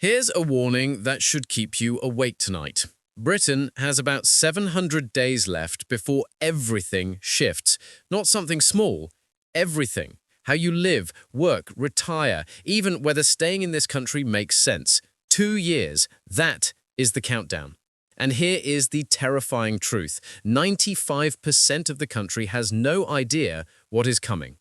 Here's a warning that should keep you awake tonight. Britain has about 700 days left before everything shifts. Not something small, everything. How you live, work, retire, even whether staying in this country makes sense. 2 years, that is the countdown. And here is the terrifying truth. 95% of the country has no idea what is coming.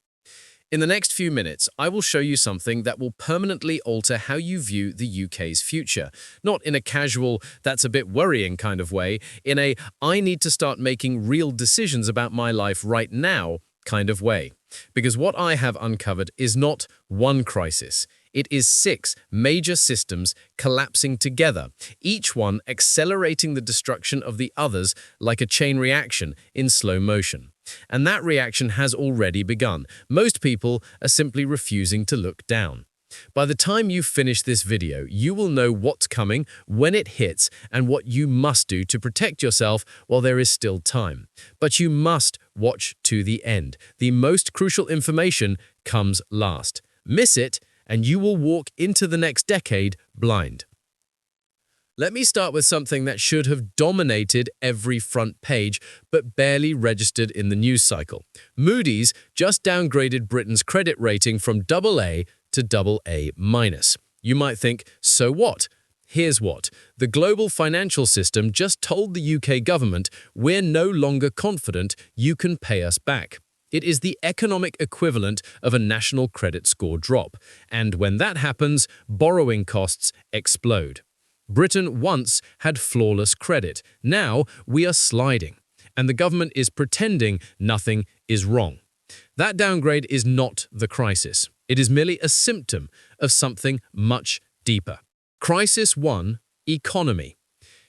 In the next few minutes, I will show you something that will permanently alter how you view the UK's future. Not in a casual, that's a bit worrying kind of way, in a I need to start making real decisions about my life right now kind of way. Because what I have uncovered is not one crisis. It is 6 major systems collapsing together, each one accelerating the destruction of the others like a chain reaction in slow motion. And that reaction has already begun. Most people are simply refusing to look down. By the time you finish this video, you will know what's coming, when it hits, and what you must do to protect yourself while there is still time. But you must watch to the end. The most crucial information comes last. Miss it, and you will walk into the next decade blind. Let me start with something that should have dominated every front page, but barely registered in the news cycle. Moody's just downgraded Britain's credit rating from AA to AA-. You might think, so what? Here's what. The global financial system just told the UK government, we're no longer confident you can pay us back. It is the economic equivalent of a national credit score drop. And when that happens, borrowing costs explode. Britain once had flawless credit. Now we are sliding, and the government is pretending nothing is wrong. That downgrade is not the crisis. It is merely a symptom of something much deeper. Crisis 1: Economy.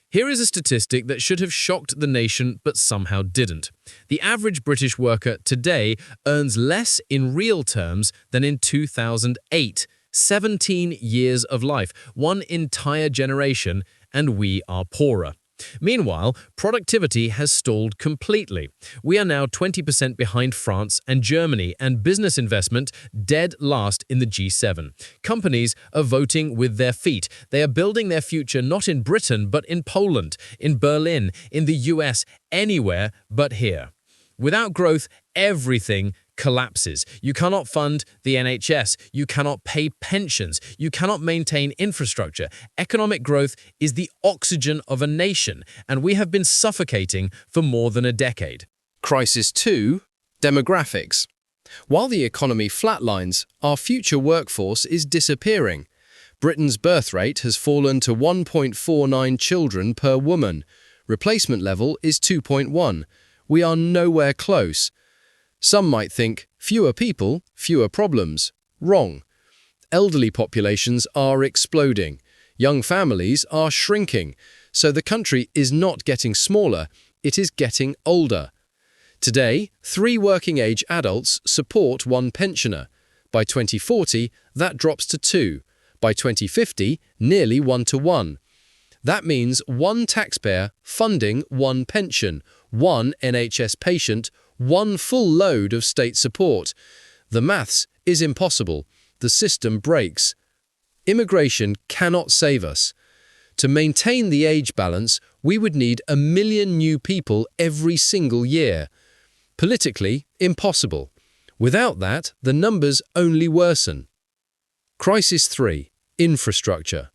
Here is a statistic that should have shocked the nation but somehow didn't. The average British worker today earns less in real terms than in 2008. 17 years of life, one entire generation, and we are poorer. Meanwhile, productivity has stalled completely. We are now 20% behind France and Germany, and business investment dead last in the G7. Companies are voting with their feet. They are building their future not in Britain, but in Poland, in Berlin, in the US, anywhere but here. Without growth, everything collapses. You cannot fund the NHS. You cannot pay pensions. You cannot maintain infrastructure. Economic growth is the oxygen of a nation, and we have been suffocating for more than a decade. Crisis 2: Demographics. While the economy flatlines, our future workforce is disappearing. Britain's birth rate has fallen to 1.49 children per woman. Replacement level is 2.1. We are nowhere close. Some might think, fewer people, fewer problems. Wrong. Elderly populations are exploding. Young families are shrinking. So the country is not getting smaller, it is getting older. Today, 3 working-age adults support 1 pensioner. By 2040, that drops to 2. By 2050, nearly 1-to-1. That means 1 taxpayer funding 1 pension, 1 NHS patient, 1 full load of state support. The maths is impossible. The system breaks. Immigration cannot save us. To maintain the age balance, we would need 1 million new people every single year. Politically, impossible. Without that, the numbers only worsen. Crisis 3: Infrastructure.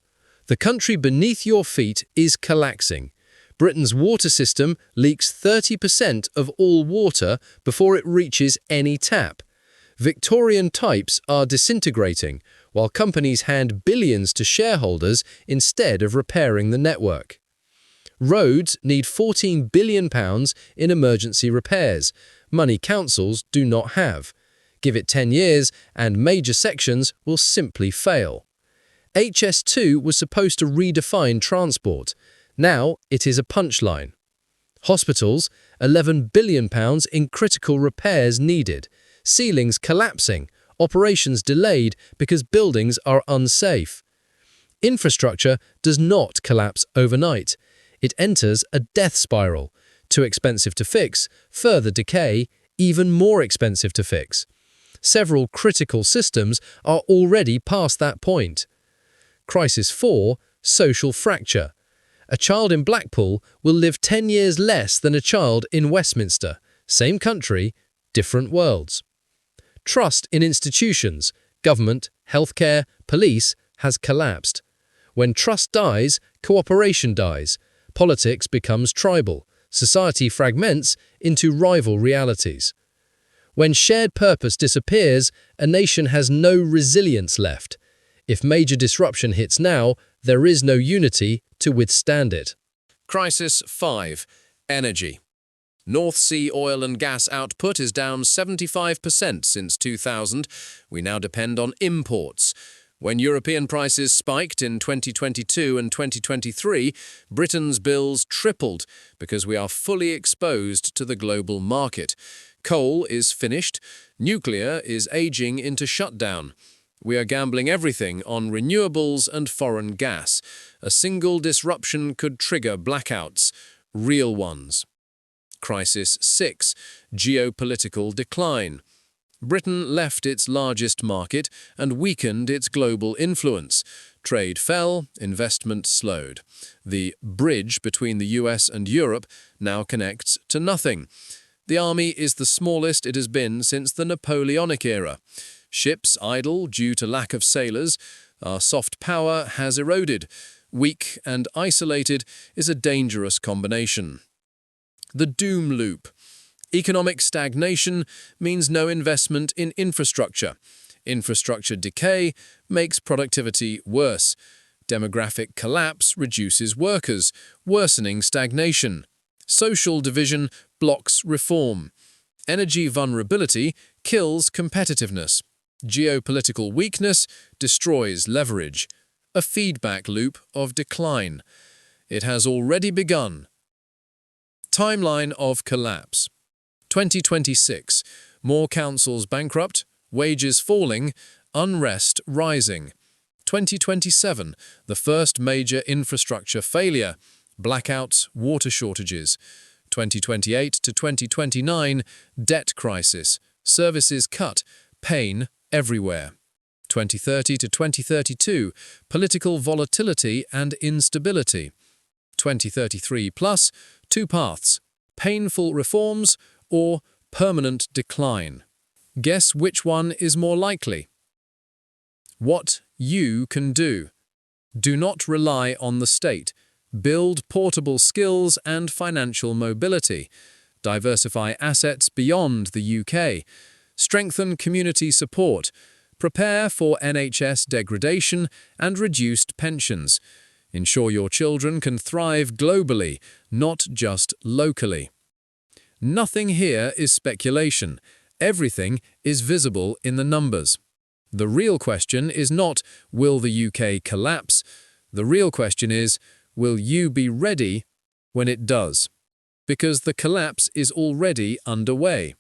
The country beneath your feet is collapsing. Britain's water system leaks 30% of all water before it reaches any tap. Victorian types are disintegrating, while companies hand billions to shareholders instead of repairing the network. Roads need £14 billion in emergency repairs, money councils do not have. Give it 10 years and major sections will simply fail. HS2 was supposed to redefine transport. Now it is a punchline. Hospitals, £11 billion in critical repairs needed. Ceilings collapsing, operations delayed because buildings are unsafe. Infrastructure does not collapse overnight. It enters a death spiral. Too expensive to fix, further decay, even more expensive to fix. Several critical systems are already past that point. Crisis 4. Social fracture. A child in Blackpool will live 10 years less than a child in Westminster. Same country, different worlds. Trust in institutions, government, healthcare, police has collapsed. When trust dies, cooperation dies. Politics becomes tribal. Society fragments into rival realities. When shared purpose disappears, a nation has no resilience left. If major disruption hits now, there is no unity to withstand it. Crisis 5. Energy. North Sea oil and gas output is down 75% since 2000. We now depend on imports. When European prices spiked in 2022 and 2023, Britain's bills tripled because we are fully exposed to the global market. Coal is finished. Nuclear is aging into shutdown. We are gambling everything on renewables and foreign gas. A single disruption could trigger blackouts, real ones. Crisis 6. Geopolitical decline. Britain left its largest market and weakened its global influence. Trade fell, investment slowed. The bridge between the US and Europe now connects to nothing. The army is the smallest it has been since the Napoleonic era. Ships idle due to lack of sailors. Our soft power has eroded. Weak and isolated is a dangerous combination. The doom loop. Economic stagnation means no investment in infrastructure. Infrastructure decay makes productivity worse. Demographic collapse reduces workers, worsening stagnation. Social division blocks reform. Energy vulnerability kills competitiveness. Geopolitical weakness destroys leverage. A feedback loop of decline. It has already begun. Timeline of collapse. 2026. More councils bankrupt, wages falling, unrest rising. 2027. The first major infrastructure failure. Blackouts, water shortages. 2028 to 2029. Debt crisis. Services cut. Pain everywhere. 2030 to 2032. Political volatility and instability. 2033 plus. Two paths. Painful reforms or permanent decline. Guess which one is more likely? What you can do. Do not rely on the state. Build portable skills and financial mobility. Diversify assets beyond the UK. Strengthen community support. Prepare for NHS degradation and reduced pensions. Ensure your children can thrive globally, not just locally. Nothing here is speculation. Everything is visible in the numbers. The real question is not, will the UK collapse? The real question is, will you be ready when it does? Because the collapse is already underway.